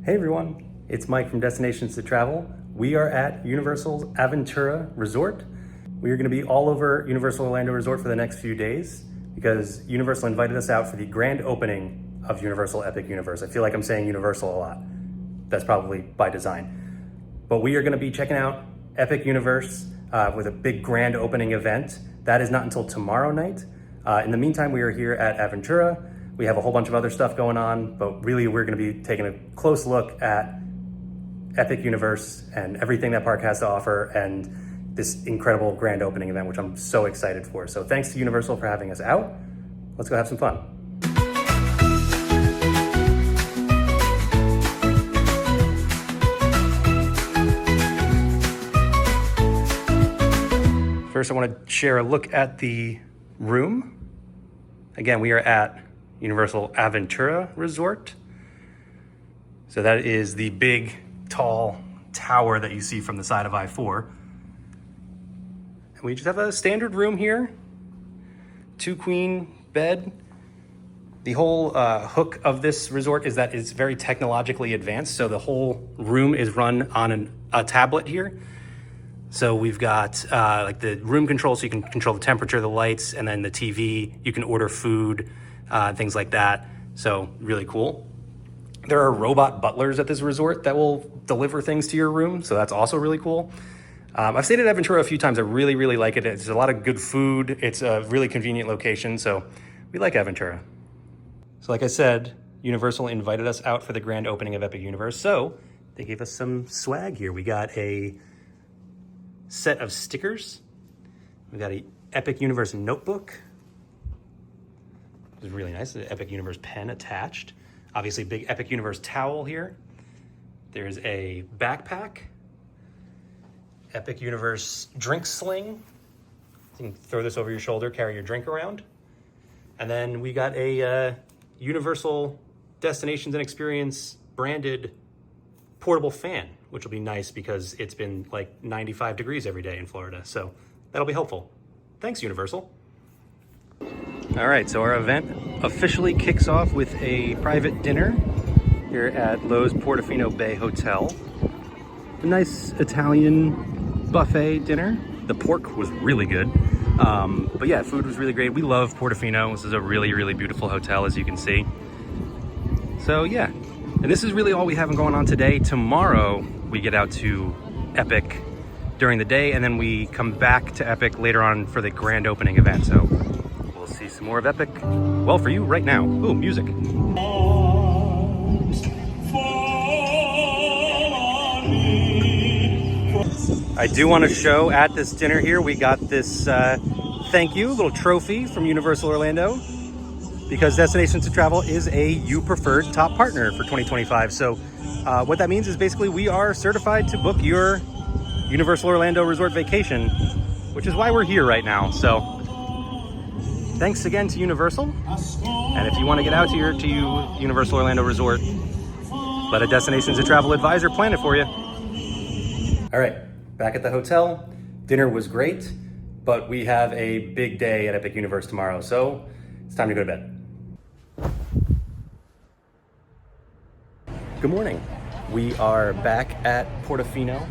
Hey everyone, it's Mike from Destinations to Travel. We are at Universal's Aventura Resort. We are going to be all over Universal Orlando Resort for the next few days because Universal invited us out for the grand opening of Universal Epic Universe. I feel like I'm saying Universal a lot. That's probably by design. But we are going to be checking out Epic Universe with a big grand opening event. That is not until tomorrow night. In the meantime, we are here at Aventura. We have a whole bunch of other stuff going on, but really we're going to be taking a close look at Epic Universe and everything that park has to offer and this incredible grand opening event, which I'm so excited for. So thanks to Universal for having us out. Let's go have some fun. First, I want to share a look at the room. Again, we are at Universal Aventura Resort. So that is the big, tall tower that you see from the side of I-4. And we just have a standard room here, 2-queen bed. The whole hook of this resort is that it's very technologically advanced. So the whole room is run on a tablet here. So we've got like the room control, so you can control the temperature, the lights, and then the TV. You can order food, things like that. So really cool. There are robot butlers at this resort that will deliver things to your room. So that's also really cool. I've stayed at Aventura a few times. I really, really like it. It's a lot of good food. It's a really convenient location. So we like Aventura. So like I said, Universal invited us out for the grand opening of Epic Universe. So they gave us some swag here. We got a set of stickers. We got a Epic Universe notebook. It's really nice. An Epic Universe pen attached. Obviously, big Epic Universe towel here. There's a backpack. Epic Universe drink sling. You can throw this over your shoulder, carry your drink around. And then we got a Universal Destinations and Experience branded portable fan, which will be nice because it's been like 95 degrees every day in Florida. So that'll be helpful. Thanks, Universal. All right, so our event officially kicks off with a private dinner here at Lowe's Portofino Bay Hotel. A nice Italian buffet dinner. The pork was really good. But yeah, food was really great. We love Portofino. This is a really, really beautiful hotel, as you can see. So yeah, and this is really all we have going on today. Tomorrow, we get out to Epic during the day, and then we come back to Epic later on for the grand opening event. So we'll see some more of Epic. Well, for you right now. Ooh, music. I do want to show at this dinner here, we got this thank you, little trophy from Universal Orlando, because Destinations to Travel is a You Preferred top partner for 2025. So what that means is basically we are certified to book your Universal Orlando Resort vacation, which is why we're here right now. So thanks again to Universal. And if you want to get out here to Universal Orlando Resort, let a Destinations to Travel advisor plan it for you. All right, back at the hotel. Dinner was great, but we have a big day at Epic Universe tomorrow. So it's time to go to bed. Good morning. We are back at Portofino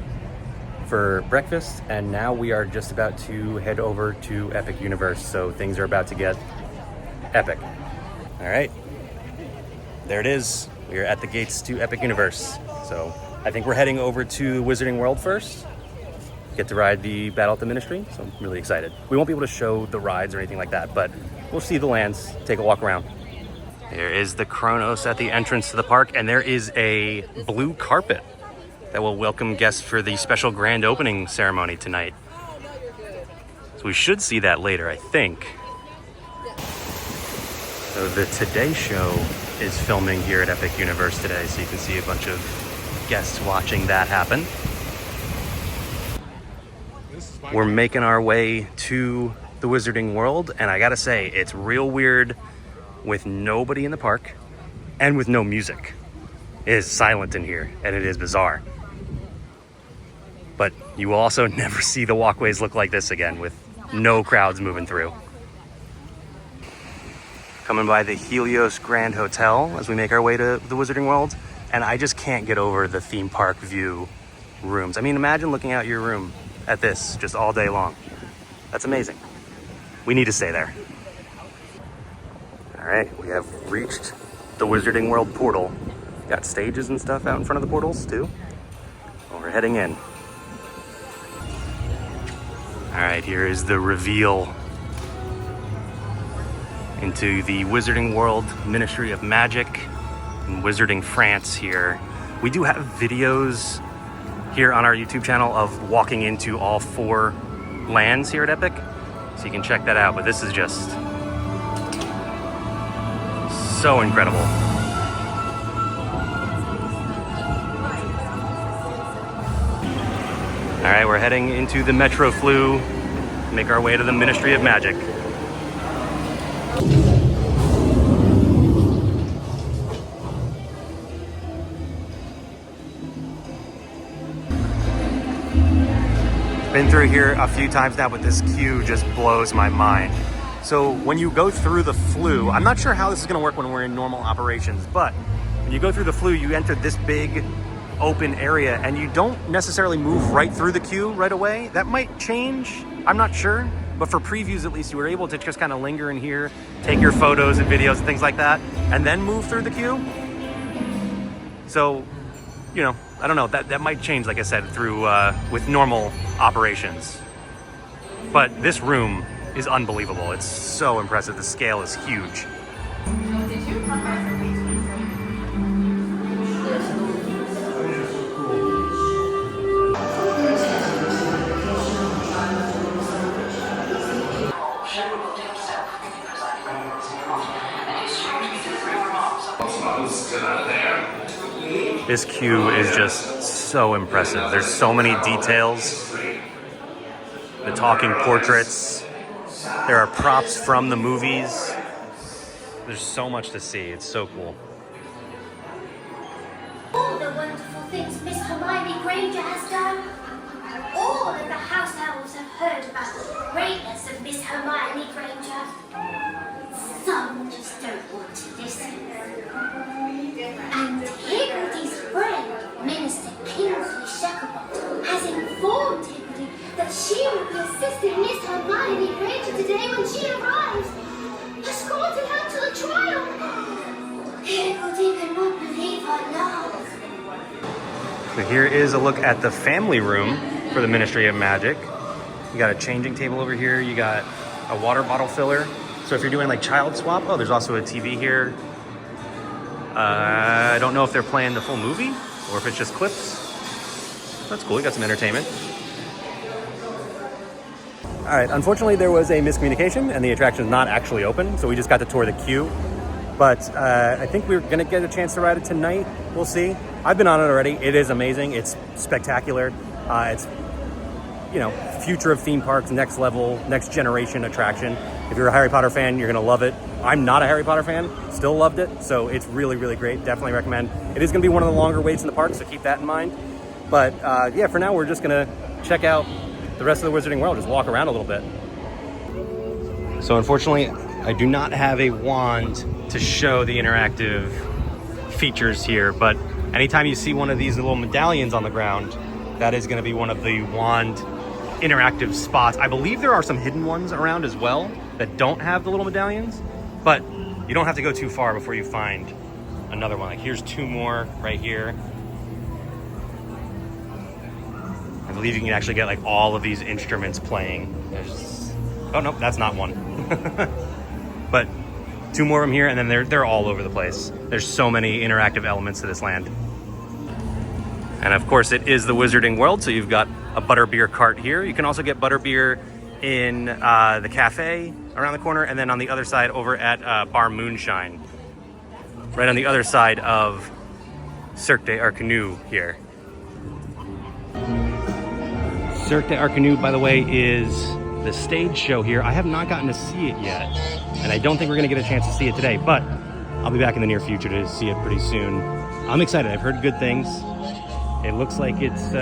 for breakfast, and now we are just about to head over to Epic Universe. So things are about to get epic. All right, there it is. We are at the gates to Epic Universe. So I think we're heading over to Wizarding World first. Get to ride the Battle at the Ministry, so I'm really excited. We won't be able to show the rides or anything like that, but we'll see the lands, take a walk around. There is the Kronos at the entrance to the park, and there is a blue carpet that will welcome guests for the special grand opening ceremony tonight. So we should see that later, I think. So the Today Show is filming here at Epic Universe today, so you can see a bunch of guests watching that happen. We're making our way to the Wizarding World, and I gotta say, it's real weird with nobody in the park and with no music. It is silent in here, and it is bizarre. But you will also never see the walkways look like this again with no crowds moving through. Coming by the Helios Grand Hotel as we make our way to the Wizarding World. And I just can't get over the theme park view rooms. I mean, imagine looking out your room at this just all day long. That's amazing. We need to stay there. All right, we have reached the Wizarding World portal. Got stages and stuff out in front of the portals too. Well, we're heading in. All right, here is the reveal into the Wizarding World Ministry of Magic in Wizarding France here. We do have videos here on our YouTube channel of walking into all 4 lands here at Epic, so you can check that out. But this is just so incredible. All right, we're heading into the Metro Flu, make our way to the Ministry of Magic. Been through here a few times now, but this queue just blows my mind. So when you go through the Flu, I'm not sure how this is gonna work when we're in normal operations, but when you go through the Flu, you enter this big open area and you don't necessarily move right through the queue right away. That might change, I'm not sure, but for previews at least, you were able to just kind of linger in here, take your photos and videos and things like that, and then move through the queue. So, you know, I don't know, that might change, like I said, through with normal operations. But this room is unbelievable. It's so impressive. The scale is huge. This queue is just so impressive. There's so many details. The talking portraits. There are props from the movies. There's so much to see. It's so cool. All the wonderful things Miss Hermione Granger has done. All of the house elves have heard about the greatness of Miss Hermione Granger. Some just don't want to listen. And Higgledy's friend, Minister Kingsley Shacklebot, has informed Higgledy that she will be assisting Miss Hermione Granger today when she arrives, escorting her to the trial. Higgledy cannot believe her now. So here is a look at the family room for the Ministry of Magic. You got a changing table over here. You got a water bottle filler. So if you're doing like child swap, oh, there's also a TV here. I don't know if they're playing the full movie or if it's just clips. That's cool, you got some entertainment. All right, unfortunately there was a miscommunication and the attraction is not actually open, so we just got to tour the queue. But I think we're gonna get a chance to ride it tonight. We'll see. I've been on it already. It is amazing. It's spectacular. It's, you know, future of theme parks, next level, next generation attraction. If you're a Harry Potter fan, you're gonna love it. I'm not a Harry Potter fan, still loved it. So it's really, really great. Definitely recommend. It is gonna be one of the longer waits in the park, so keep that in mind. But yeah, for now, we're just gonna check out the rest of the Wizarding World, just walk around a little bit. So unfortunately, I do not have a wand to show the interactive features here, but anytime you see one of these little medallions on the ground, that is gonna be one of the wand interactive spots. I believe there are some hidden ones around as well that don't have the little medallions, but you don't have to go too far before you find another one. Like here's 2 more right here. I believe you can actually get like all of these instruments playing. Oh no, that's not one. But 2 more of them here, and then they're all over the place. There's so many interactive elements to this land. And of course it is the Wizarding World, so you've got a butterbeer cart here. You can also get butterbeer in the cafe around the corner, and then on the other side over at Bar Moonshine. Right on the other side of Cirque d'Arcanu here. Cirque d'Arcanu, by the way, is the stage show here. I have not gotten to see it yet, and I don't think we're gonna get a chance to see it today, but I'll be back in the near future to see it pretty soon. I'm excited, I've heard good things. It looks like it's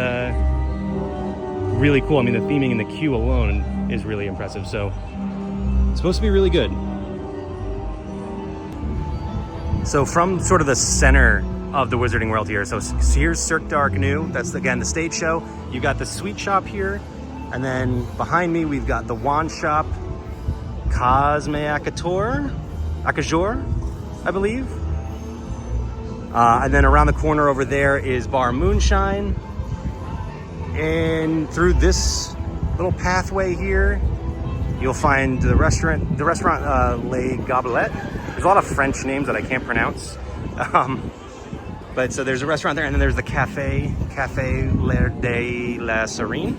really cool. I mean, the theming in the queue alone is really impressive, so it's supposed to be really good. So from sort of the center of the Wizarding World here. So here's Cirque d'Arc-New. That's, again, the stage show. You got the sweet shop here. And then behind me, we've got the wand shop, Cosme Acajor, I believe. And then around the corner over there is Bar Moonshine. And through this little pathway here, you'll find the restaurant Les Gobelets. There's a lot of French names that I can't pronounce. But so there's a restaurant there, and then there's the Café L'air de la Serene.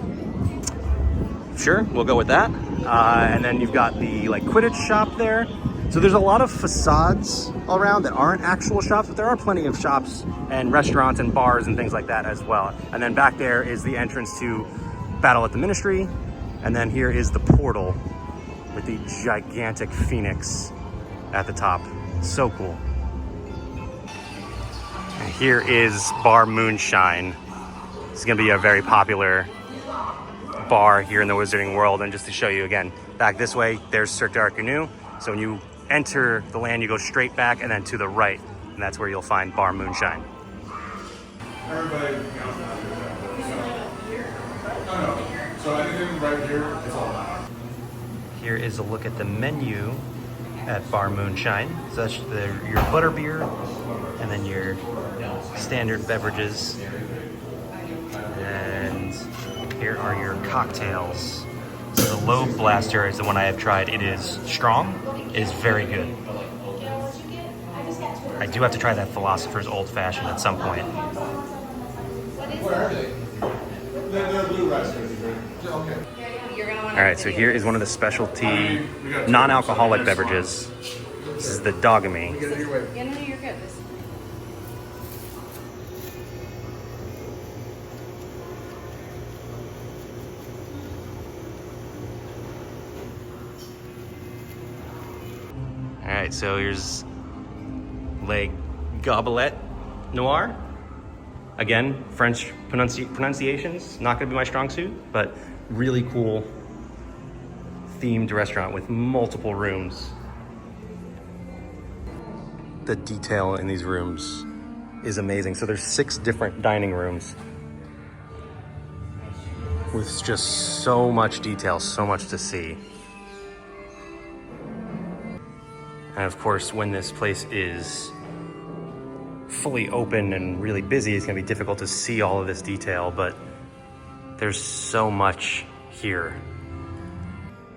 Sure, we'll go with that. And then you've got the Quidditch shop there. So there's a lot of facades all around that aren't actual shops, but there are plenty of shops and restaurants and bars and things like that as well. And then back there is the entrance to Battle at the Ministry. And then here is the portal with the gigantic phoenix at the top. So cool. And here is Bar Moonshine. This is gonna be a very popular bar here in the Wizarding World. And just to show you again, back this way, there's Cirque d'Arc-New. So when you enter the land, you go straight back and then to the right, and that's where you'll find Bar Moonshine. Everybody, no. So anything right here, it's all mine. Here is a look at the menu at Bar Moonshine. So that's your butterbeer, and then your standard beverages. And here are your cocktails. So the Lobe Blaster is the one I have tried. It is strong. It is very good. I do have to try that Philosopher's Old Fashioned at some point. Where are they? They're blue raspberries. Okay. All right, so here is one of the specialty non-alcoholic beverages. This is the Dogamy. Yeah, no, you're good. All right, so here's Les Gobelets Noir. Again, French pronunciations, not gonna be my strong suit, but really cool themed restaurant with multiple rooms. The detail in these rooms is amazing. So there's 6 different dining rooms with just so much detail, so much to see. And of course, when this place is fully open and really busy, it's gonna be difficult to see all of this detail, but there's so much here.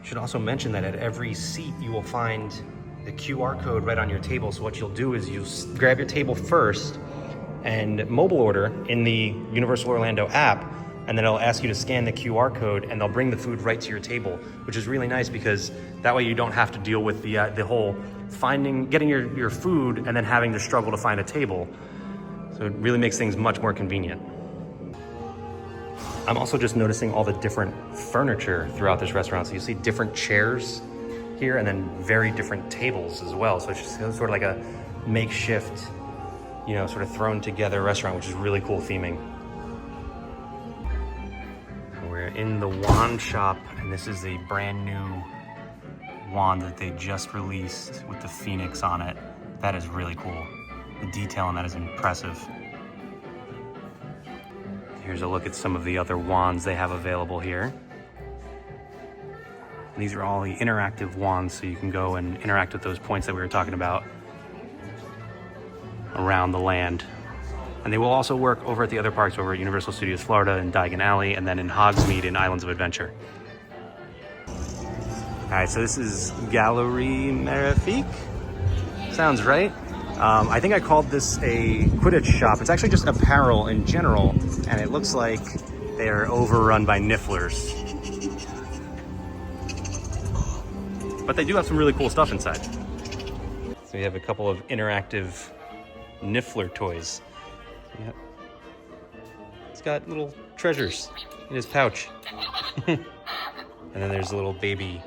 Should also mention that at every seat you will find the QR code right on your table. So what you'll do is you'll grab your table first and mobile order in the Universal Orlando app, and then it'll ask you to scan the QR code and they'll bring the food right to your table, which is really nice because that way you don't have to deal with the whole getting your food and then having to struggle to find a table. So it really makes things much more convenient. I'm also just noticing all the different furniture throughout this restaurant. So you see different chairs here and then very different tables as well. So it's just sort of like a makeshift, sort of thrown together restaurant, which is really cool theming. We're in the wand shop, and this is a brand new wand that they just released with the phoenix on it. That is really cool. The detail on that is impressive. Here's a look at some of the other wands they have available here. And these are all the interactive wands, so you can go and interact with those points that we were talking about around the land. And they will also work over at the other parks, over at Universal Studios Florida and Diagon Alley, and then in Hogsmeade in Islands of Adventure. All right, so this is Galerie Mirifique. Sounds right. I think I called this a Quidditch shop. It's actually just apparel in general, and it looks like they're overrun by nifflers. But they do have some really cool stuff inside. So we have a couple of interactive niffler toys. Yep. It's got little treasures in his pouch. And then there's a little baby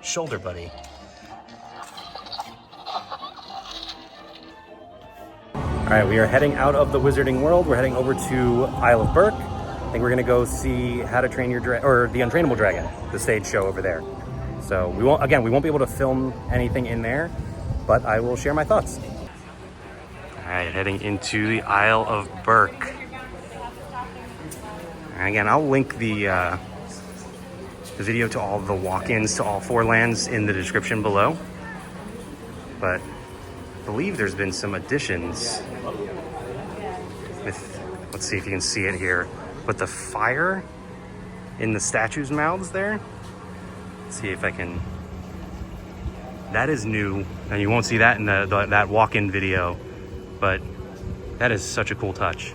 shoulder buddy. All right, we are heading out of the Wizarding World. We're heading over to Isle of Berk. I think we're gonna go see How to Train Your Dragon, or The Untrainable Dragon, the stage show over there. So we won't be able to film anything in there, but I will share my thoughts. All All right, heading into the Isle of Berk. And again, I'll link the video to all the walk-ins to all 4 lands in the description below. But I believe there's been some additions with, let's see if you can see it here, with the fire in the statues' mouths there. Let's see if I can, that is new, and you won't see that in that walk-in video, but that is such a cool touch.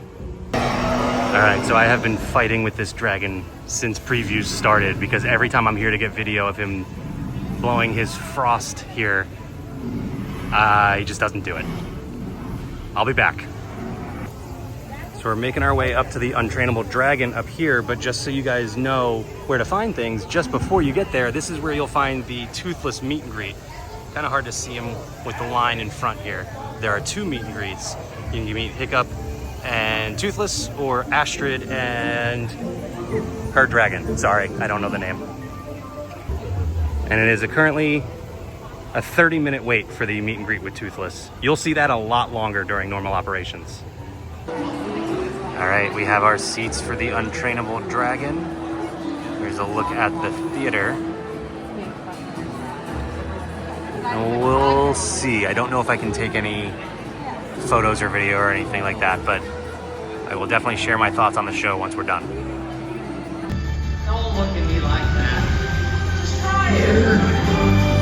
All right, so I have been fighting with this dragon since previews started, because every time I'm here to get video of him blowing his frost here, he just doesn't do it. I'll be back. So we're making our way up to the untrainable dragon up here, but just so you guys know where to find things, just before you get there, this is where you'll find the toothless meet and greet. Kind of hard to see him with the line in front here. There are 2 meet and greets. You can meet Hiccup and Toothless, or Astrid and her dragon. Sorry, I don't know the name. And it is currently a 30-minute wait for the meet and greet with Toothless. You'll see that a lot longer during normal operations. All right, we have our seats for the untrainable dragon. Here's a look at the theater. And we'll see. I don't know if I can take any photos or video or anything like that, but I will definitely share my thoughts on the show once we're done. Don't look at me like that. Just try it.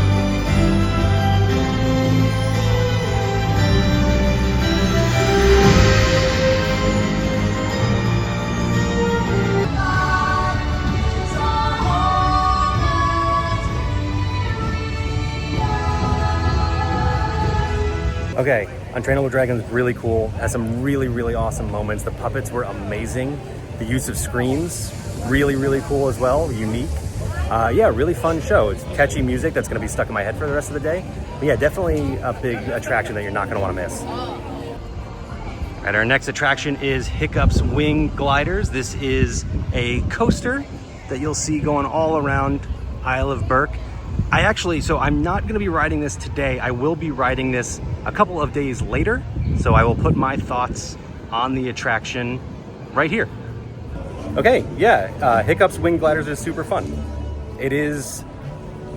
Okay, Untrainable Dragon is really cool, has some really, really awesome moments. The puppets were amazing. The use of screens, really, really cool as well, unique. Yeah, really fun show. It's catchy music that's gonna be stuck in my head for the rest of the day. But yeah, definitely a big attraction that you're not gonna wanna miss. All right, our next attraction is Hiccup's Wing Gliders. This is a coaster that you'll see going all around Isle of Berk. So I'm not gonna be riding this today. I will be riding this a couple of days later. So I will put my thoughts on the attraction right here. Okay, yeah, Hiccup's Wing Gliders is super fun. It is,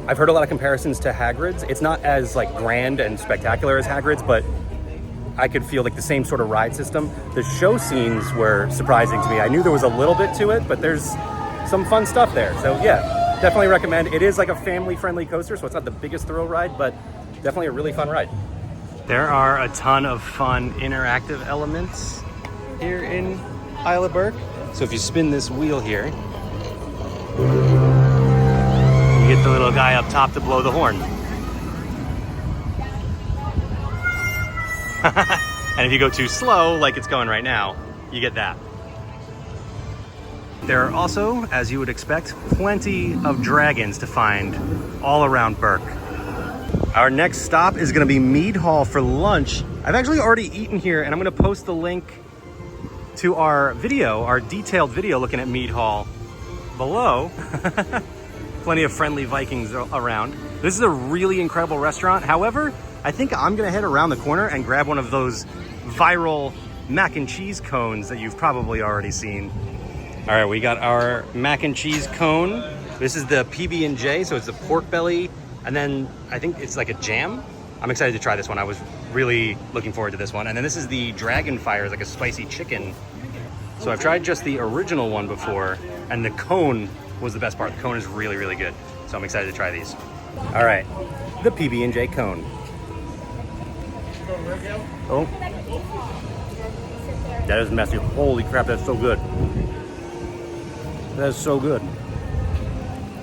I've heard a lot of comparisons to Hagrid's. It's not as like grand and spectacular as Hagrid's, but I could feel like the same sort of ride system. The show scenes were surprising to me. I knew there was a little bit to it, but there's some fun stuff there. So yeah. Definitely recommend. It is like a family-friendly coaster, so it's not the biggest thrill ride, but definitely a really fun ride. There are a ton of fun interactive elements here in Isle of Berk. So if you spin this wheel here, you get the little guy up top to blow the horn. And if you go too slow, like it's going right now, you get that. There are also, as you would expect, plenty of dragons to find all around Berk. Our next stop is gonna be Mead Hall for lunch. I've actually already eaten here, and I'm gonna post the link to our video, our detailed video looking at Mead Hall below. Plenty of friendly Vikings around. This is a really incredible restaurant. However, I think I'm gonna head around the corner and grab one of those viral mac and cheese cones that you've probably already seen. All right, we got our mac and cheese cone. This is the PB&J, so it's the pork belly, and then I think it's like a jam. I'm excited to try this one. I was really looking forward to this one. And then this is the Dragon Fire, like a spicy chicken. So I've tried just the original one before, and the cone was the best part. The cone is really, really good. So I'm excited to try these. All right, the PB&J cone. Oh, that is messy. Holy crap, that's so good. That is so good.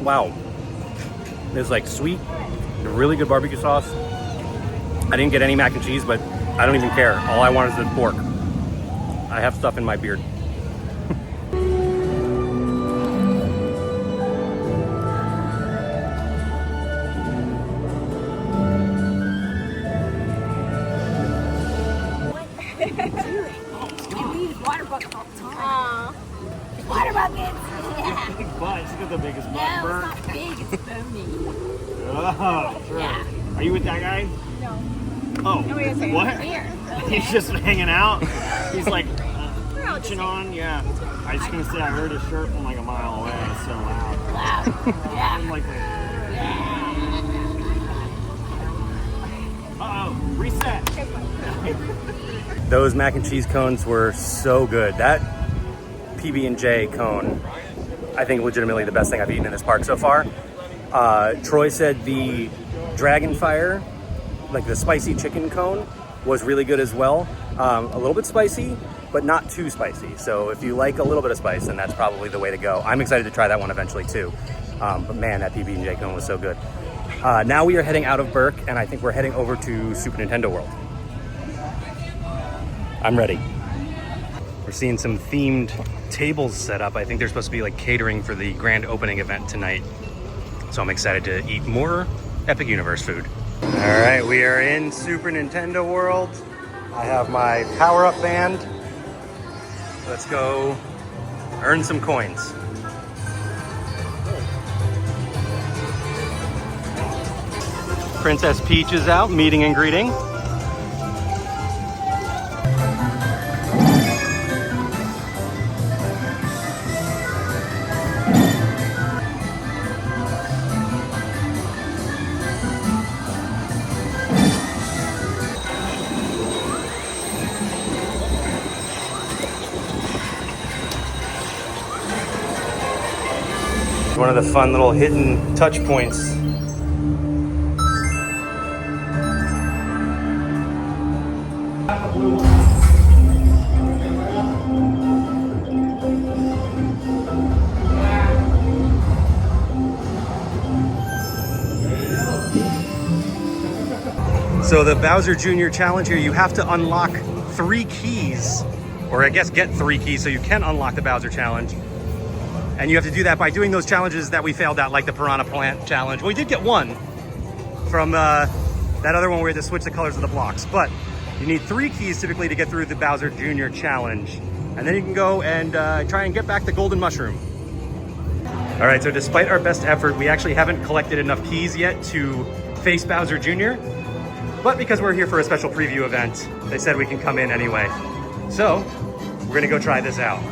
Wow. It's like sweet, really good barbecue sauce. I didn't get any mac and cheese, but I don't even care. All I want is the pork. I have stuff in my beard. Water buckets all the time. Water buckets. Yeah. Big butt. She's got the biggest butt. No, Berk. it's not big. It's bony. Oh, sure. Yeah. Are you with that guy? No. Oh. No, he is here. What? Here. He's just hanging out. He's like crouching on. Yeah. I was gonna say I heard his shirt from like a mile away. It's so loud. I'm like, uh-oh, reset. Those mac and cheese cones were so good. That PB&J cone, I think legitimately the best thing I've eaten in this park so far. Troy said the Dragon Fire, like the spicy chicken cone, was really good as well. A little bit spicy, but not too spicy. So if you like a little bit of spice, then that's probably the way to go. I'm excited to try that one eventually too. But man, that PB&J cone was so good. Now we are heading out of Berk, and I think we're heading over to Super Nintendo World. I'm ready. We're seeing some themed tables set up. I think they're supposed to be like catering for the grand opening event tonight. So I'm excited to eat more Epic Universe food. All right, we are in Super Nintendo World. I have my power-up band. Let's go earn some coins. Princess Peach is out, meeting and greeting. One of the fun little hidden touch points. So the Bowser Jr. challenge here, you have to unlock 3 keys, or I guess get 3 keys so you can unlock the Bowser challenge. And you have to do that by doing those challenges that we failed at, like the Piranha Plant challenge. Well, we did get one from that other one where we had to switch the colors of the blocks. But you need 3 keys typically to get through the Bowser Jr. challenge. And then you can go and try and get back the golden mushroom. All right, so despite our best effort, we actually haven't collected enough keys yet to face Bowser Jr. But because we're here for a special preview event, they said we can come in anyway. So we're gonna go try this out.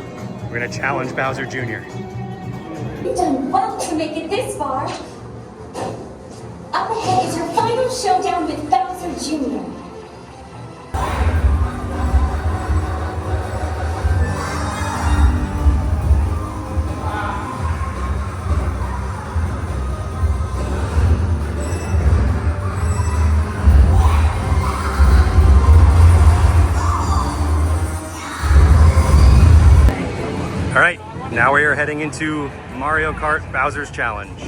We're gonna challenge Bowser Jr. You've done well to make it this far. Up ahead is your final showdown with Bowser Jr. All right, now we are heading into Mario Kart Bowser's Challenge.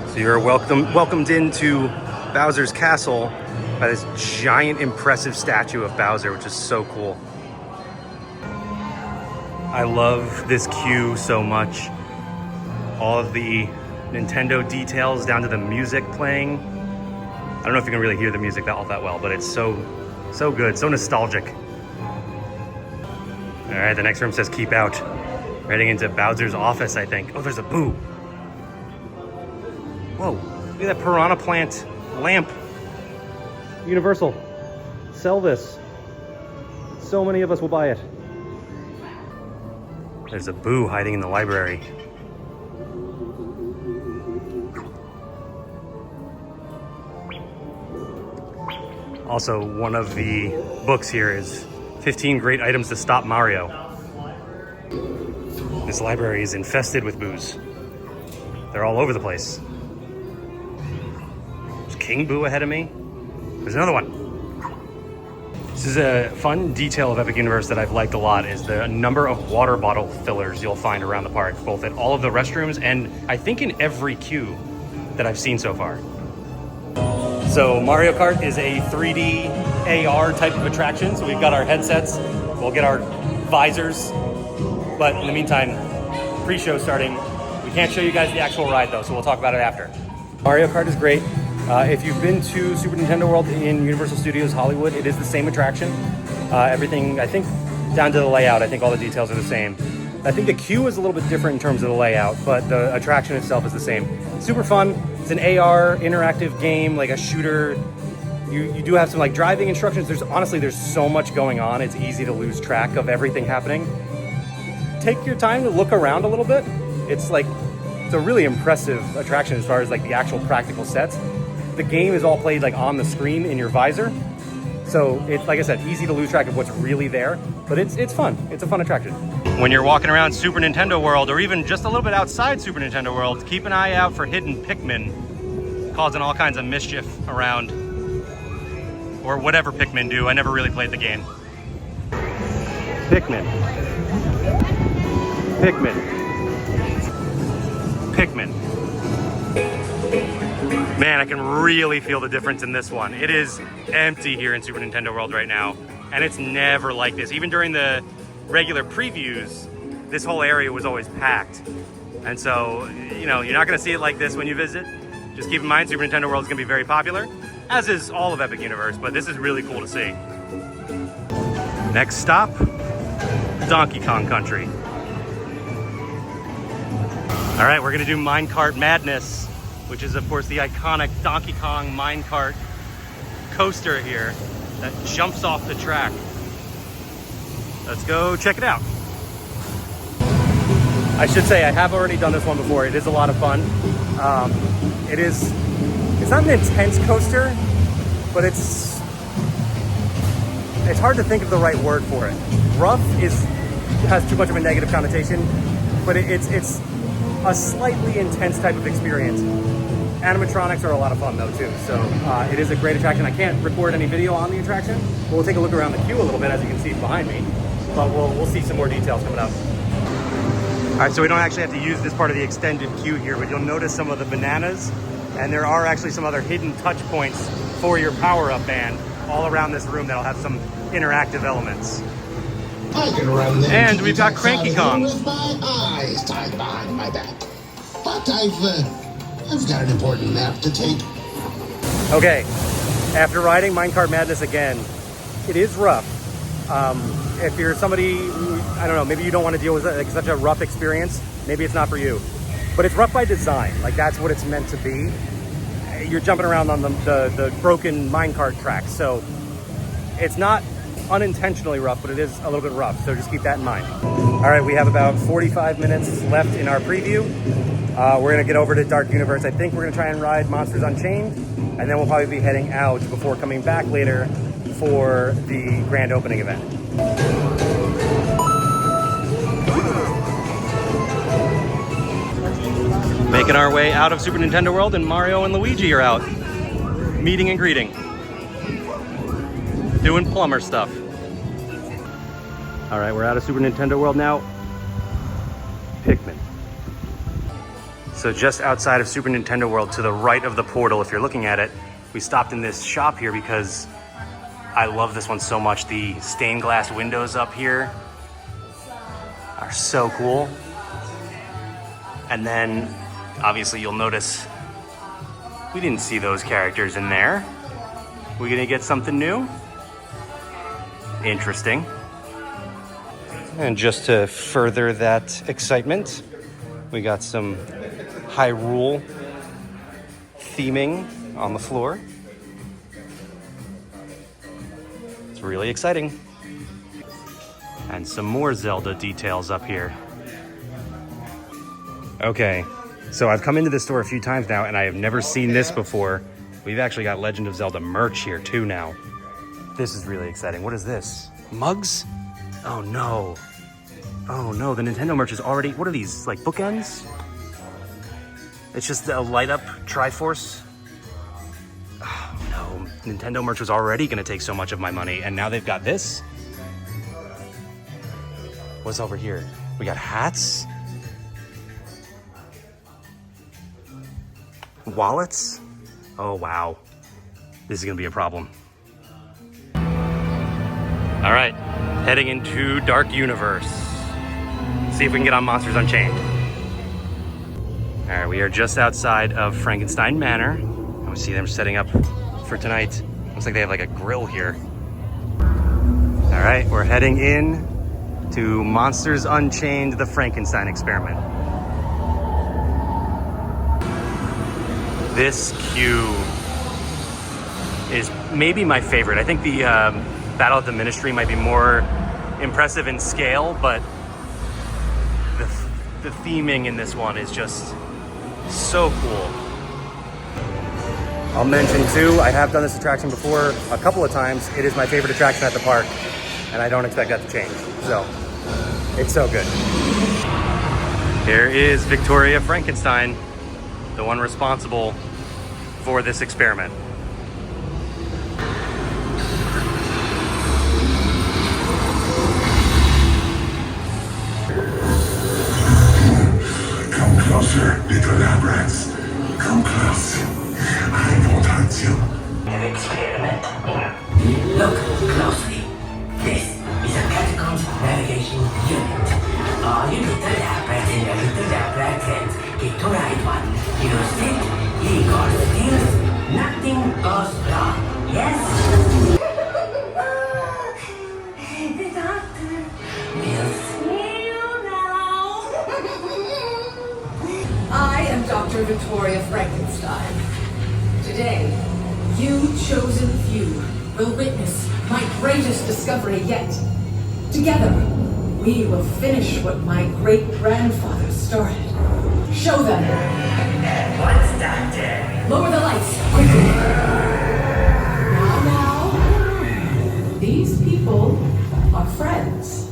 So you're welcomed into Bowser's Castle by this giant, impressive statue of Bowser, which is so cool. I love this queue so much. All of the Nintendo details down to the music playing. I don't know if you can really hear the music all that well, but it's so good, so nostalgic. All right, the next room says keep out. Heading into Bowser's office, I think. Oh, there's a Boo. Whoa, look at that Piranha Plant lamp. Universal, sell this. So many of us will buy it. There's a Boo hiding in the library. Also, one of the books here is 15 Great Items to Stop Mario. This library is infested with Boos. They're all over the place. There's King Boo ahead of me. There's another one. This is a fun detail of Epic Universe that I've liked a lot, is the number of water bottle fillers you'll find around the park, both at all of the restrooms and I think in every queue that I've seen so far. So Mario Kart is a 3D AR type of attraction. So we've got our headsets, we'll get our visors. But in the meantime, pre-show starting. We can't show you guys the actual ride though, so we'll talk about it after. Mario Kart is great. If you've been to Super Nintendo World in Universal Studios Hollywood, it is the same attraction. Everything, I think, down to the layout, I think all the details are the same. I think the queue is a little bit different in terms of the layout, but the attraction itself is the same. Super fun. It's an AR interactive game, like a shooter You do have some like driving instructions. There's so much going on. It's easy to lose track of everything happening. Take your time to look around a little bit. It's a really impressive attraction as far as like the actual practical sets. The game is all played like on the screen in your visor. So it's, like I said, easy to lose track of what's really there, but it's fun. It's a fun attraction. When you're walking around Super Nintendo World, or even just a little bit outside Super Nintendo World, keep an eye out for hidden Pikmin causing all kinds of mischief around, or whatever Pikmin do. I never really played the game. Pikmin. Pikmin. Pikmin. Man, I can really feel the difference in this one. It is empty here in Super Nintendo World right now, and it's never like this. Even during the regular previews, this whole area was always packed. And so, you know, you're not gonna see it like this when you visit. Just keep in mind, Super Nintendo World is gonna be very popular, as is all of Epic Universe, but this is really cool to see. Next stop, Donkey Kong Country. All right, we're gonna do Minecart Madness, which is of course the iconic Donkey Kong minecart coaster here that jumps off the track. Let's go check it out. I should say I have already done this one before. It is a lot of fun. It's not an intense coaster, but it's hard to think of the right word for it. Rough has too much of a negative connotation, but it's a slightly intense type of experience. Animatronics are a lot of fun though too, so it is a great attraction. I can't record any video on the attraction, but we'll take a look around the queue a little bit, as you can see behind me, but we'll see some more details coming up. All right, so we don't actually have to use this part of the extended queue here, but you'll notice some of the bananas, and there are actually some other hidden touch points for your power-up band all around this room that'll have some interactive elements. I can run them. And we've got Cranky Kong with my eyes tied behind my back. But I've got an important nap to take. Okay, after riding Minecart Madness again, it is rough. If you're somebody who, I don't know, maybe you don't want to deal with like such a rough experience, maybe it's not for you. But it's rough by design, like that's what it's meant to be. You're jumping around on the broken minecart tracks, so it's not unintentionally rough, but it is a little bit rough, so just keep that in mind. All right, we have about 45 minutes left in our preview. We're gonna get over to Dark Universe. I think we're gonna try and ride Monsters Unchained, and then we'll probably be heading out before coming back later for the grand opening event. Making our way out of Super Nintendo World, and Mario and Luigi are out. Meeting and greeting. Doing plumber stuff. All right, we're out of Super Nintendo World now. Pikmin. So just outside of Super Nintendo World, to the right of the portal, if you're looking at it, we stopped in this shop here because I love this one so much. The stained glass windows up here are so cool. And then obviously you'll notice we didn't see those characters in there. We gonna get something new? Interesting. And just to further that excitement, we got some Hyrule theming on the floor. It's really exciting. And some more Zelda details up here. Okay, so I've come into this store a few times now and I have never seen this before. We've actually got Legend of Zelda merch here too now. This is really exciting. What is this? Mugs? Oh no. Oh no, the Nintendo merch is already, what are these, like bookends? It's just a light up Triforce. Oh no, Nintendo merch was already gonna take so much of my money, and now they've got this? What's over here? We got hats? Wallets? Oh wow, this is gonna be a problem. All right, heading into Dark Universe. See if we can get on Monsters Unchained. All right, we are just outside of Frankenstein Manor. And we see them setting up for tonight. Looks like they have like a grill here. All right, we're heading in to Monsters Unchained, the Frankenstein Experiment. This queue is maybe my favorite. I think the Battle at the Ministry might be more impressive in scale, but the theming in this one is just so cool. I'll mention too, I have done this attraction before a couple of times. It is my favorite attraction at the park, and I don't expect that to change. So, it's so good. Here is Victoria Frankenstein, the one responsible for this experiment. Come closer, little lab rats. Come close. I won't hurt you. An experiment. Look closely. This is a catacombs navigation unit. All you little lab rats and your little lab rat friends get to ride one. You sit, he goes things, nothing goes wrong. Yes? The doctor will see you now. I am Dr. Victoria Frankenstein. Today, you chosen few will witness my greatest discovery yet. Together, we will finish what my great-grandfather started. Show them. What's doctor? Lower the lights, quickly. Now. These people are friends.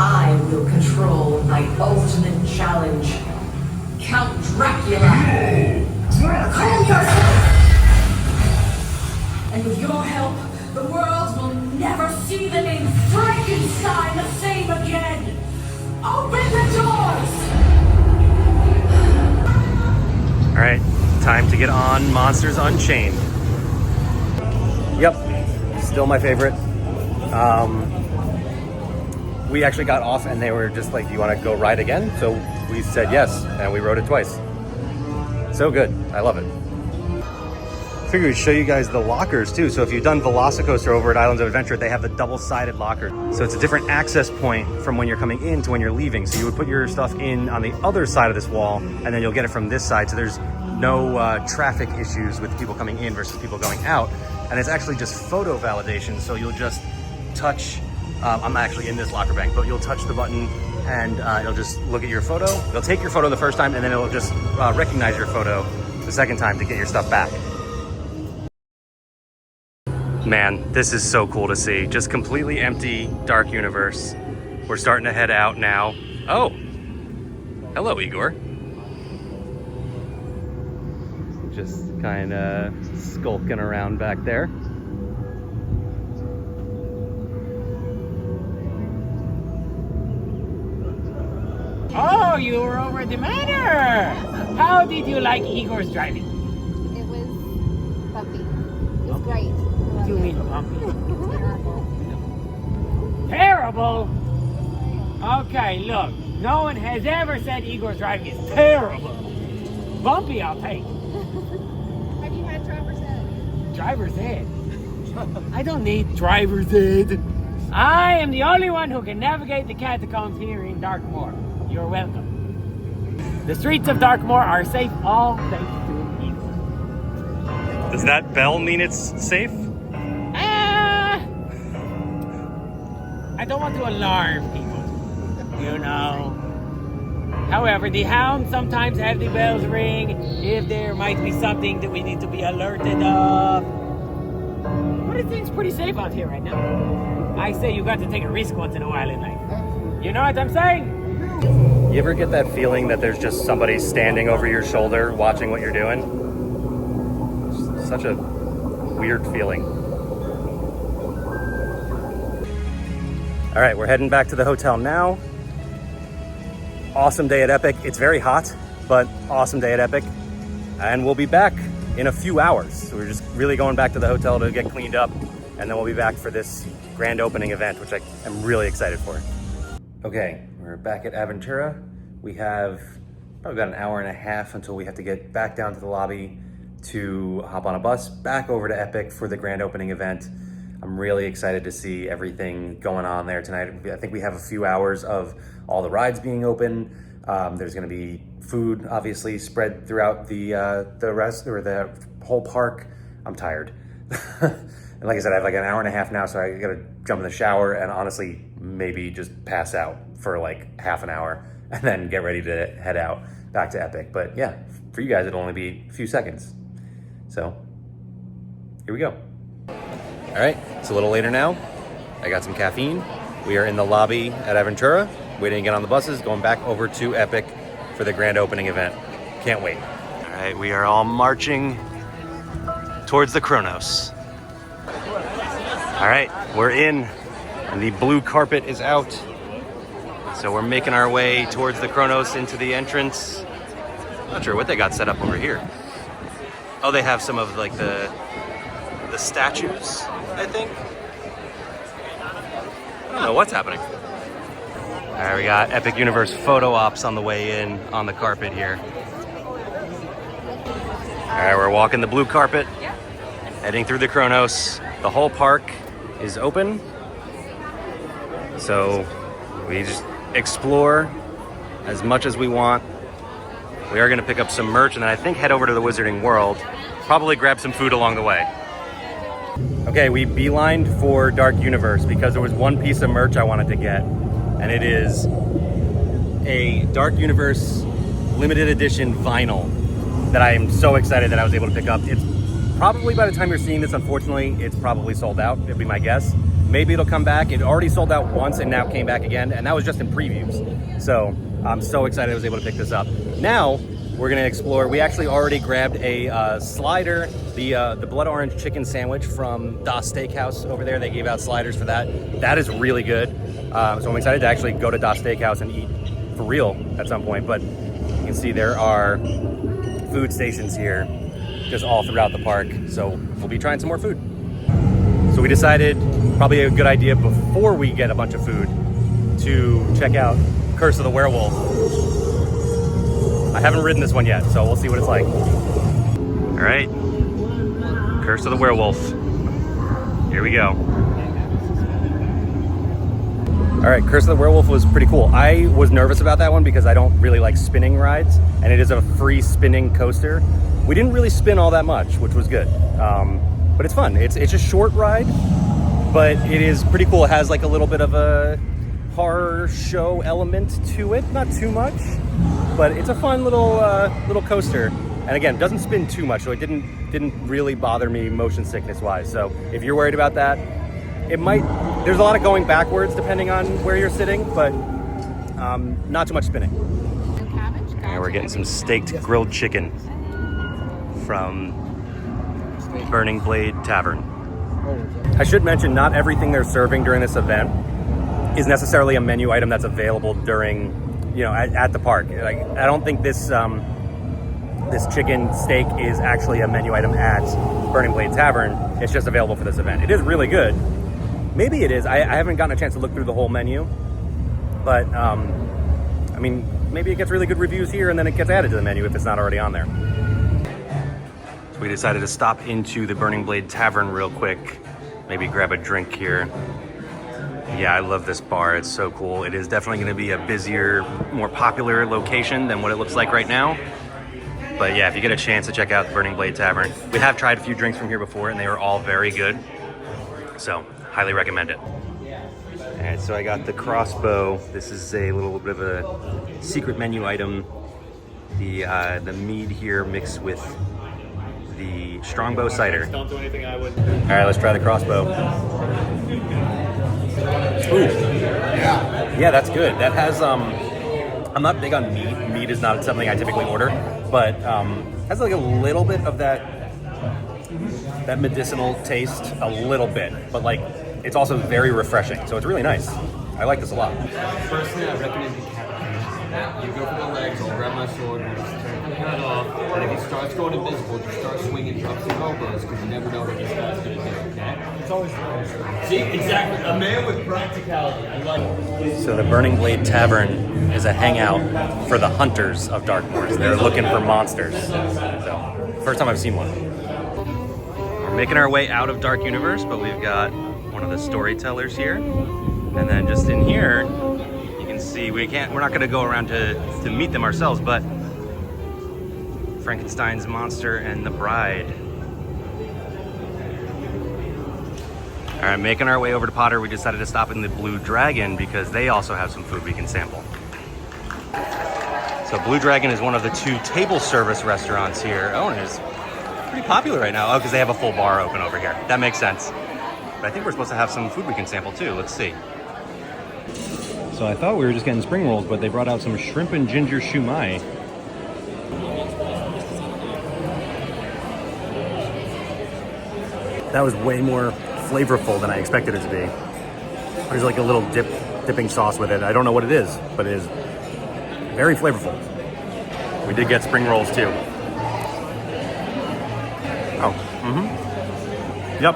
I will control my ultimate challenge. Count Dracula. Calm yourself. And with your help, the world will never see the name Frankenstein the same again. Open the doors. All right, time to get on Monsters Unchained. Yep, still my favorite. We actually got off and they were just like, do you want to go ride again? So we said yes, and we rode it twice. So good, I love it. Figured we'd show you guys the lockers too. So if you've done Velocicoaster over at Islands of Adventure, they have the double-sided locker. So it's a different access point from when you're coming in to when you're leaving. So you would put your stuff in on the other side of this wall, and then you'll get it from this side. So there's no traffic issues with people coming in versus people going out. And it's actually just photo validation. So you'll just touch, I'm actually in this locker bank, but you'll touch the button and it'll just look at your photo. It'll take your photo the first time, and then it'll just recognize your photo the second time to get your stuff back. Man, this is so cool to see. Just completely empty, dark universe. We're starting to head out now. Oh, hello, Igor. Just kind of skulking around back there. Oh, you were over at the manor! How did you like Igor's driving? It was bumpy. It was great. What do you mean bumpy? Terrible. Terrible? Okay, look. No one has ever said Igor's driving is terrible. Bumpy, I'll take. Have you had driver's ed? Driver's ed? I don't need driver's ed. I am the only one who can navigate the catacombs here in Darkmoor. You're welcome. The streets of Darkmoor are safe, all thanks to Igor. Does that bell mean it's safe? I don't want to alarm people, you know. However, the hounds sometimes have the bells ring if there might be something that we need to be alerted of. But it seems pretty safe out here right now. I say you got to take a risk once in a while in life. You know what I'm saying? You ever get that feeling that there's just somebody standing over your shoulder watching what you're doing? It's such a weird feeling. All right, we're heading back to the hotel now. Awesome day at Epic. It's very hot, but awesome day at Epic. And we'll be back in a few hours. So we're just really going back to the hotel to get cleaned up, and then we'll be back for this grand opening event, which I am really excited for. Okay, we're back at Aventura. We have probably about an hour and a half until we have to get back down to the lobby to hop on a bus back over to Epic for the grand opening event. I'm really excited to see everything going on there tonight. I think we have a few hours of all the rides being open. There's going to be food, obviously, spread throughout the whole park. I'm tired. And like I said, I have like an hour and a half now, so I gotta jump in the shower and honestly maybe just pass out for like half an hour and then get ready to head out back to Epic. But yeah, for you guys, it'll only be a few seconds. So here we go. All right, it's a little later now. I got some caffeine. We are in the lobby at Aventura, waiting to get on the buses, going back over to Epic for the grand opening event. Can't wait. All right, we are all marching towards the Kronos. All right, we're in, and the blue carpet is out. So we're making our way towards the Kronos into the entrance. Not sure what they got set up over here. Oh, they have some of like the statues, I think. I don't know what's happening. All right, we got Epic Universe photo ops on the way in on the carpet here. All right, we're walking the blue carpet, heading through the Kronos. The whole park is open, so we just explore as much as we want. We are gonna pick up some merch and then I think head over to the Wizarding World, probably grab some food along the way. Okay, we beelined for Dark Universe because there was one piece of merch I wanted to get, and it is a Dark Universe limited edition vinyl that I am so excited that I was able to pick up. It's probably, by the time you're seeing this, unfortunately, it's probably sold out, it'd be my guess. Maybe it'll come back. It already sold out once and now came back again, and that was just in previews. So I'm so excited I was able to pick this up. Now, we're gonna explore. We actually already grabbed a slider, the blood orange chicken sandwich from Das Steakhouse over there. They gave out sliders for that. That is really good. So I'm excited to actually go to Das Steakhouse and eat for real at some point. But you can see there are food stations here just all throughout the park. So we'll be trying some more food. So we decided probably a good idea before we get a bunch of food to check out Curse of the Werewolf. I haven't ridden this one yet, so we'll see what it's like. All right, Curse of the Werewolf. Here we go. All right, Curse of the Werewolf was pretty cool. I was nervous about that one because I don't really like spinning rides, and it is a free spinning coaster. We didn't really spin all that much, which was good. But it's fun. It's a short ride, but it is pretty cool. It has like a little bit of a horror show element to it, not too much, but it's a fun little coaster. And again, it doesn't spin too much, so it didn't really bother me motion sickness wise. So if you're worried about that, it might. There's a lot of going backwards depending on where you're sitting, but not too much spinning. And we're getting some staked grilled chicken from Burning Blade Tavern. I should mention, not everything they're serving during this event is necessarily a menu item that's available during, at the park. Like, I don't think this this chicken steak is actually a menu item at Burning Blade Tavern. It's just available for this event. It is really good. Maybe it is. I haven't gotten a chance to look through the whole menu, but I mean, maybe it gets really good reviews here and then it gets added to the menu if it's not already on there. So we decided to stop into the Burning Blade Tavern real quick, maybe grab a drink here. Yeah, I love this bar. It's so cool. It is definitely going to be a busier, more popular location than what it looks like right now. But yeah, if you get a chance to check out the Burning Blade Tavern, we have tried a few drinks from here before and they were all very good. So highly recommend it. All right, so I got the crossbow. This is a little bit of a secret menu item. The mead here mixed with the strongbow cider. Don't do anything I would. All right, let's try the crossbow. Ooh, yeah, that's good. That has I'm not big on meat. Meat is not something I typically order, but has like a little bit of that medicinal taste, a little bit, but like it's also very refreshing. So it's really nice. I like this a lot. Personally, I recommend decapitation. You go for the legs, I'll grab my sword, and just turn the head off, and if he starts going invisible, just start swinging ups and elbows, because you never know what this guy's going to do, okay? It's always See, exactly. A man with practicality. I like it. So the Burning Blade Tavern is a hangout for the hunters of Darkmoors. They're looking for monsters. So, first time I've seen one. We're making our way out of Dark Universe, but we've got one of the storytellers here. And then just in here, you can see we're not gonna go around to meet them ourselves, but Frankenstein's monster and the bride All right, making our way over to Potter, we decided to stop in the Blue Dragon because they also have some food we can sample. So Blue Dragon is one of the 2 table service restaurants here. Oh, and it's pretty popular right now. Oh, because they have a full bar open over here. That makes sense. But I think we're supposed to have some food we can sample too. Let's see. So I thought we were just getting spring rolls, but they brought out some shrimp and ginger shumai. That was way more flavorful than I expected it to be. There's like a little dipping sauce with it. I don't know what it is, but it is very flavorful. We did get spring rolls too. Oh, Yep.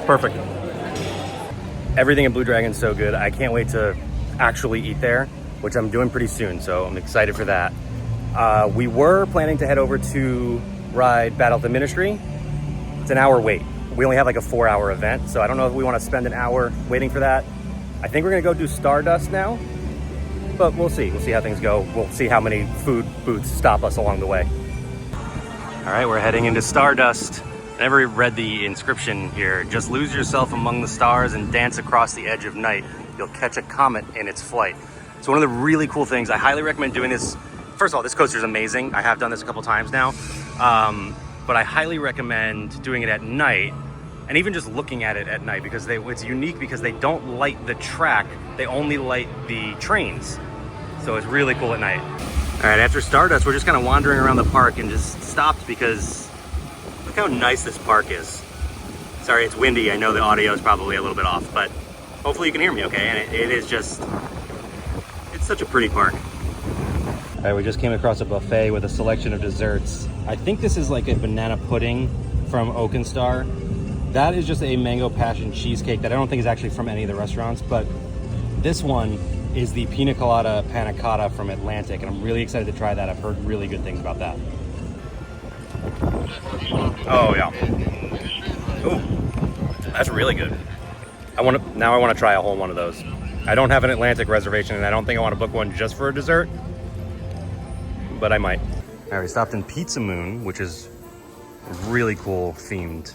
Perfect. Everything in Blue Dragon's so good. I can't wait to actually eat there, which I'm doing pretty soon, so I'm excited for that. We were planning to head over to ride Battle of the Ministry. It's an hour wait. We only have like a 4-hour event, so I don't know if we want to spend an hour waiting for that. I think we're gonna go do Stardust now, but we'll see. We'll see how things go. We'll see how many food booths stop us along the way. All right, we're heading into Stardust. I never read the inscription here. Just lose yourself among the stars and dance across the edge of night. You'll catch a comet in its flight. So one of the really cool things, I highly recommend doing this. First of all, this coaster is amazing. I have done this a couple times now. But I highly recommend doing it at night and even just looking at it at night because it's unique because they don't light the track. They only light the trains. So it's really cool at night. All right, after Stardust, we're just kind of wandering around the park and just stopped because look how nice this park is. Sorry, it's windy. I know the audio is probably a little bit off, but hopefully you can hear me okay. And it is just, it's such a pretty park. All right, we just came across a buffet with a selection of desserts. I think this is like a banana pudding from Oakenstar. That is just a mango passion cheesecake that I don't think is actually from any of the restaurants, but this one is the pina colada panna cotta from Atlantic, and I'm really excited to try that. I've heard really good things about that. Oh yeah. Oh, that's really good. Now I want to try a whole one of those. I don't have an Atlantic reservation, and I don't think I want to book one just for a dessert, but I might. All right, we stopped in Pizza Moon, which is a really cool themed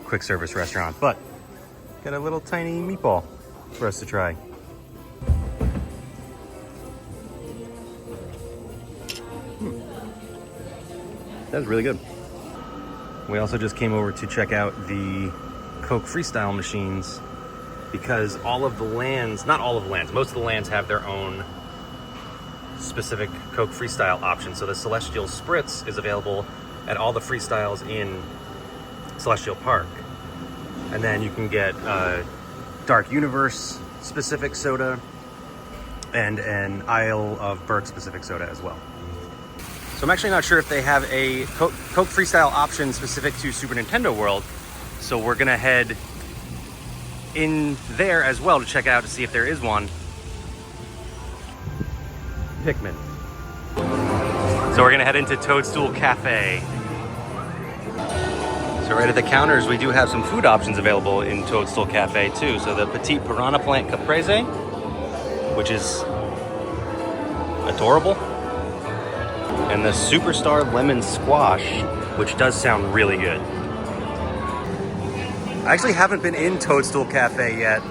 quick service restaurant, but got a little tiny meatball for us to try. That's really good. We also just came over to check out the Coke Freestyle machines because all of the lands, not all of the lands, most of the lands have their own specific Coke Freestyle option. So the Celestial Spritz is available at all the Freestyles in Celestial Park. And then you can get Dark Universe specific soda and an Isle of Berk specific soda as well. So I'm actually not sure if they have a Coke Freestyle option specific to Super Nintendo World. So we're gonna head in there as well to check it out to see if there is one. Pikmin. So we're gonna head into Toadstool Cafe. So right at the counters, we do have some food options available in Toadstool Cafe too. So the Petite Piranha Plant Caprese, which is adorable. And the Superstar Lemon Squash, which does sound really good. I actually haven't been in Toadstool Cafe yet.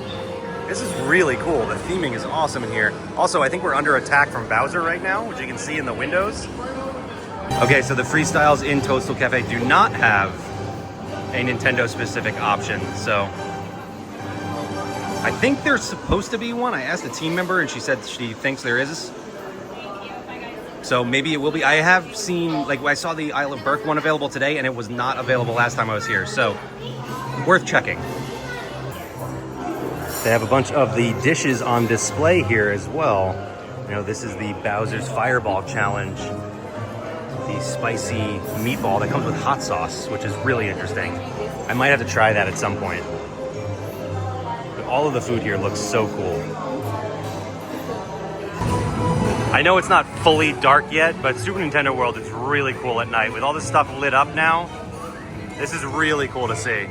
This is really cool. The theming is awesome in here. Also, I think we're under attack from Bowser right now, which you can see in the windows. Okay, so the Freestyles in Toadstool Cafe do not have a Nintendo specific option. So I think there's supposed to be one. I asked a team member and she said she thinks there is. So maybe it will be. I have seen, like I saw the Isle of Berk one available today and it was not available last time I was here. So worth checking. They have a bunch of the dishes on display here as well. You know, this is the Bowser's Fireball Challenge. The spicy meatball that comes with hot sauce, which is really interesting. I might have to try that at some point. But all of the food here looks so cool. I know it's not fully dark yet, but Super Nintendo World is really cool at night. With all this stuff lit up now, this is really cool to see.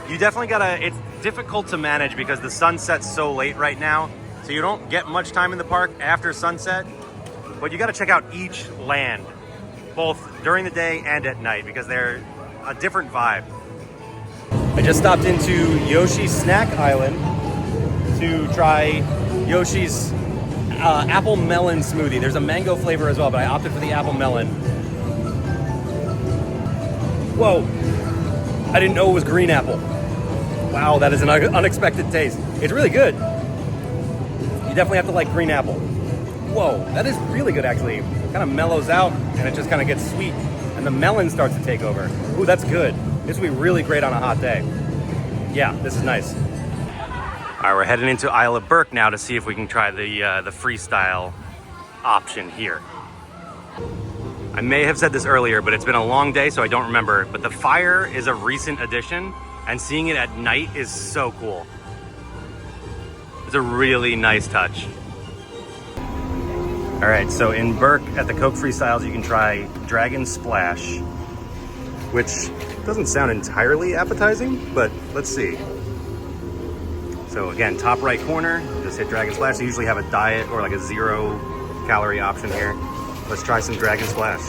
You definitely gotta, it's difficult to manage because the sun sets so late right now, so you don't get much time in the park after sunset, but you gotta check out each land, both during the day and at night, because they're a different vibe. I just stopped into Yoshi's Snack Island to try Yoshi's apple melon smoothie. There's a mango flavor as well, but I opted for the apple melon. Whoa, I didn't know it was green apple. Wow, that is an unexpected taste. It's really good. You definitely have to like green apple. Whoa, that is really good actually. It kind of mellows out and it just kind of gets sweet and the melon starts to take over. Ooh, that's good. This would be really great on a hot day. Yeah, this is nice. All right, we're heading into Isle of Berk now to see if we can try the freestyle option here. I may have said this earlier, but it's been a long day, so I don't remember. But the fire is a recent addition, and seeing it at night is so cool. It's a really nice touch. All right, so in Berk at the Coke Freestyles, you can try Dragon Splash, which doesn't sound entirely appetizing, but let's see. So again, top right corner, just hit Dragon Splash. They usually have a diet or like a 0 calorie option here. Let's try some Dragon Splash.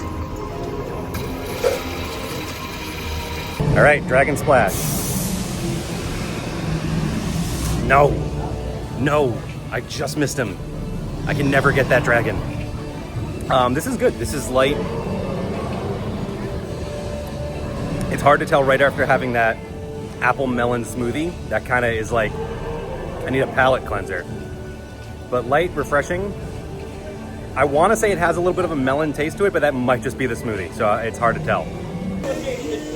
All right, Dragon Splash. No, I just missed him. I can never get that dragon. This is good, this is light. It's hard to tell right after having that apple melon smoothie. That kind of is like, I need a palate cleanser. But light, refreshing. I want to say it has a little bit of a melon taste to it, but that might just be the smoothie, so it's hard to tell.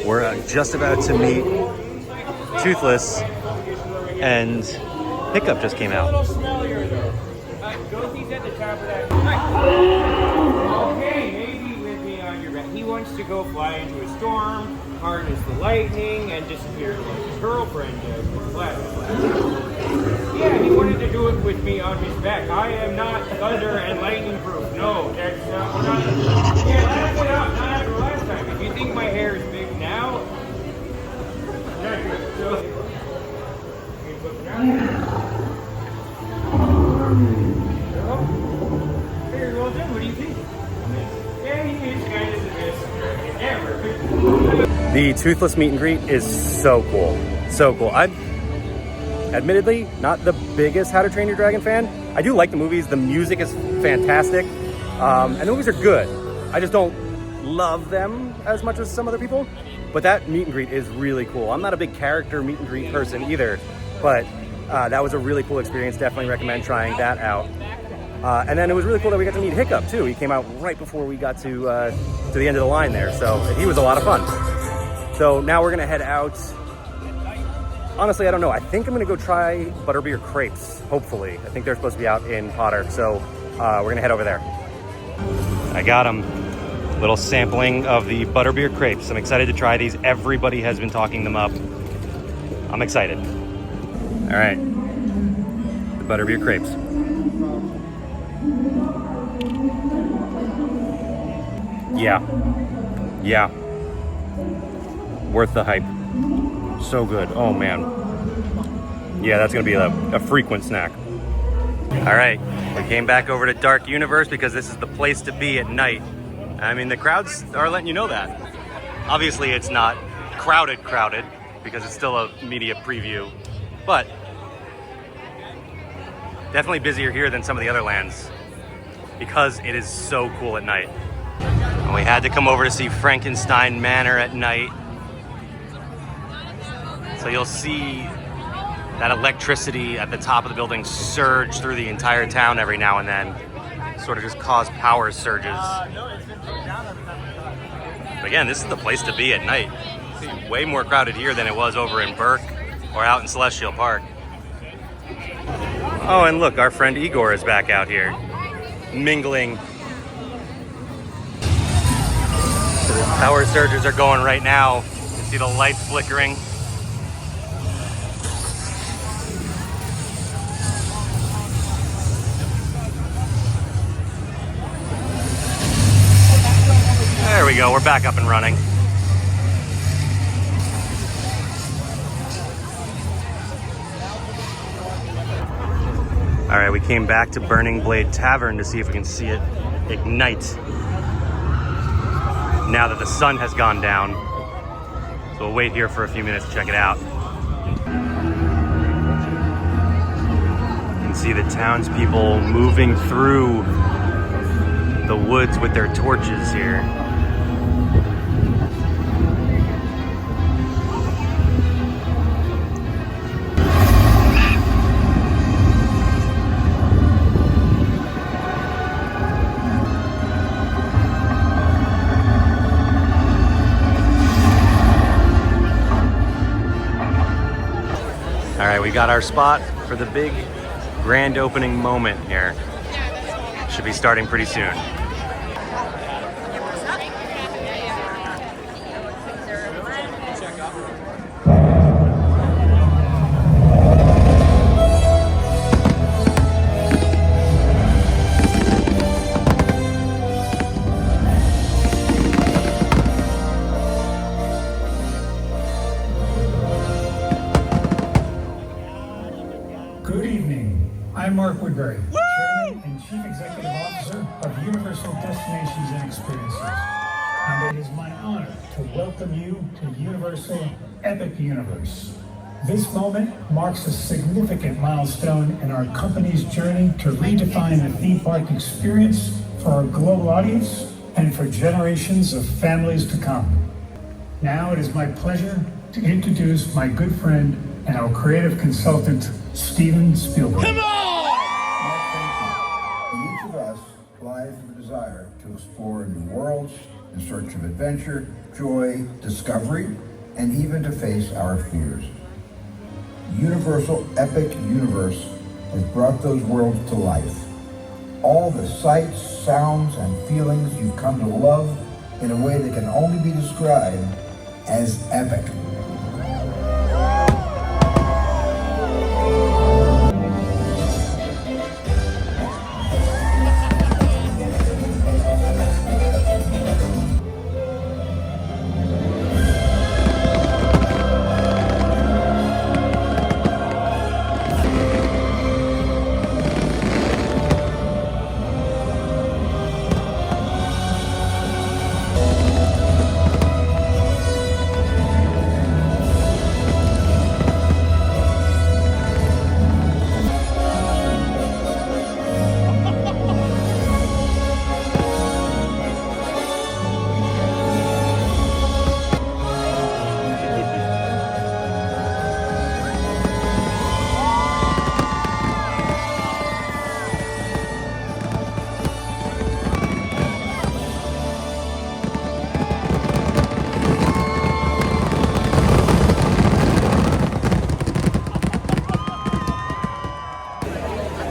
We're just about to meet Toothless, and Hiccup just came out. Goatie's at the top of that. Okay, maybe with me on your back. He wants to go fly into a storm, harness the lightning, and disappear like his girlfriend does with flash. Yeah, he wanted to do it with me on his back. I am not thunder and lightning proof. No, that's not. We're not. Yeah, that's it out. Not after last time. If you think my hair is big now, not good. So, he's looking out. Very well done. What do you think? Yeah, he is kind of the best ever. The Toothless meet and greet is so cool. So cool. I'm admittedly not the biggest How to Train Your Dragon fan. I do like the movies. The music is fantastic. And the movies are good. I just don't love them as much as some other people. But that meet and greet is really cool. I'm not a big character meet and greet person either. But that was a really cool experience. Definitely recommend trying that out. And then it was really cool that we got to meet Hiccup too. He came out right before we got to the end of the line there. So he was a lot of fun. So now we're gonna head out. Honestly, I don't know. I think I'm gonna go try butterbeer crepes, hopefully. I think they're supposed to be out in Potter. So we're gonna head over there. I got them. Little sampling of the butterbeer crepes. I'm excited to try these. Everybody has been talking them up. I'm excited. All right, the butterbeer crepes. Yeah. Worth the hype. So good. Oh man. Yeah, that's gonna be a frequent snack. All right, we came back over to Dark Universe because this is the place to be at night. I mean, the crowds are letting you know that. Obviously, it's not crowded because it's still a media preview, but definitely busier here than some of the other lands because it is so cool at night. And we had to come over to see Frankenstein Manor at night. So you'll see that electricity at the top of the building surge through the entire town every now and then. Sort of just cause power surges. But again, this is the place to be at night. It's way more crowded here than it was over in Berk or out in Celestial Park. Oh, and look, our friend Igor is back out here, mingling. So the power surges are going right now. You can see the lights flickering. There we go, we're back up and running. All right, we came back to Burning Blade Tavern to see if we can see it ignite now that the sun has gone down. So we'll wait here for a few minutes to check it out. see the townspeople moving through the woods with their torches here. All right, we got our spot for the big grand opening moment here. Should be starting pretty soon. Good evening. I'm Mark Woodbury, Chairman and Chief Executive Officer of Universal Destinations and Experiences. And it is my honor to welcome you to Universal Epic Universe. This moment marks a significant milestone in our company's journey to redefine the theme park experience for our global audience and for generations of families to come. Now it is my pleasure to introduce my good friend and our creative consultant, Steven Spielberg. Come on! In each of us lies the desire to explore new worlds in search of adventure, joy, discovery, and even to face our fears. Universal Epic Universe has brought those worlds to life. All the sights, sounds, and feelings you've come to love in a way that can only be described as epic.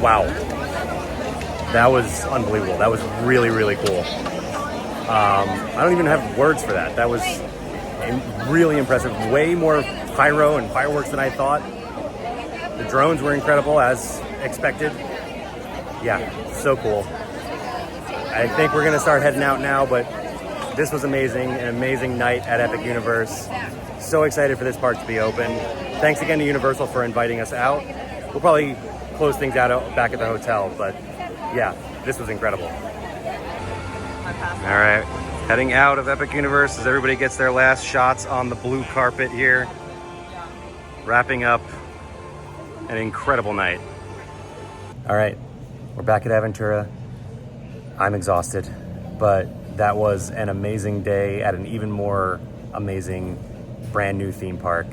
Wow, that was unbelievable. That was really, really cool. I don't even have words for that. That was really impressive. Way more pyro and fireworks than I thought. The drones were incredible, as expected. Yeah, so cool. I think we're gonna start heading out now, but this was amazing. An amazing night at Epic Universe. So excited for this park to be open. Thanks again to Universal for inviting us out. We'll probably close things out back at the hotel, but yeah, this was incredible. All right, heading out of Epic Universe as everybody gets their last shots on the blue carpet here. Wrapping up an incredible night. All right, we're back at Aventura. I'm exhausted, but that was an amazing day at an even more amazing brand new theme park.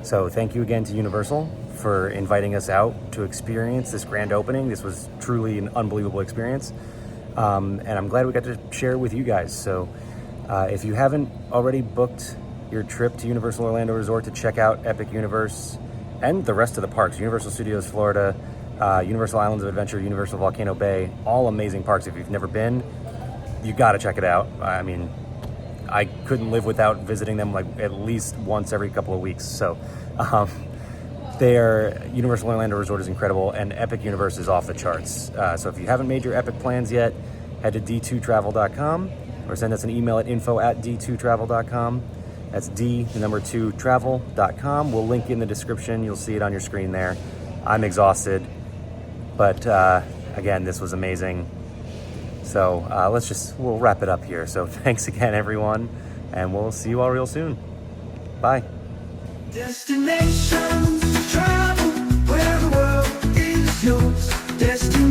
So thank you again to Universal for inviting us out to experience this grand opening. This was truly an unbelievable experience. And I'm glad we got to share it with you guys. So if you haven't already booked your trip to Universal Orlando Resort to check out Epic Universe and the rest of the parks, Universal Studios Florida, Universal Islands of Adventure, Universal Volcano Bay, all amazing parks. If you've never been, you gotta check it out. I mean, I couldn't live without visiting them like at least once every couple of weeks. So Universal Orlando Resort is incredible, and Epic Universe is off the charts. So if you haven't made your Epic plans yet, head to d2travel.com or send us an email at info@d2travel.com. That's d2travel.com. We'll link in the description. You'll see it on your screen there. I'm exhausted, but again, this was amazing. So we'll wrap it up here. So thanks again, everyone, and we'll see you all real soon. Bye. Destinations, travel, where the world is yours. destination.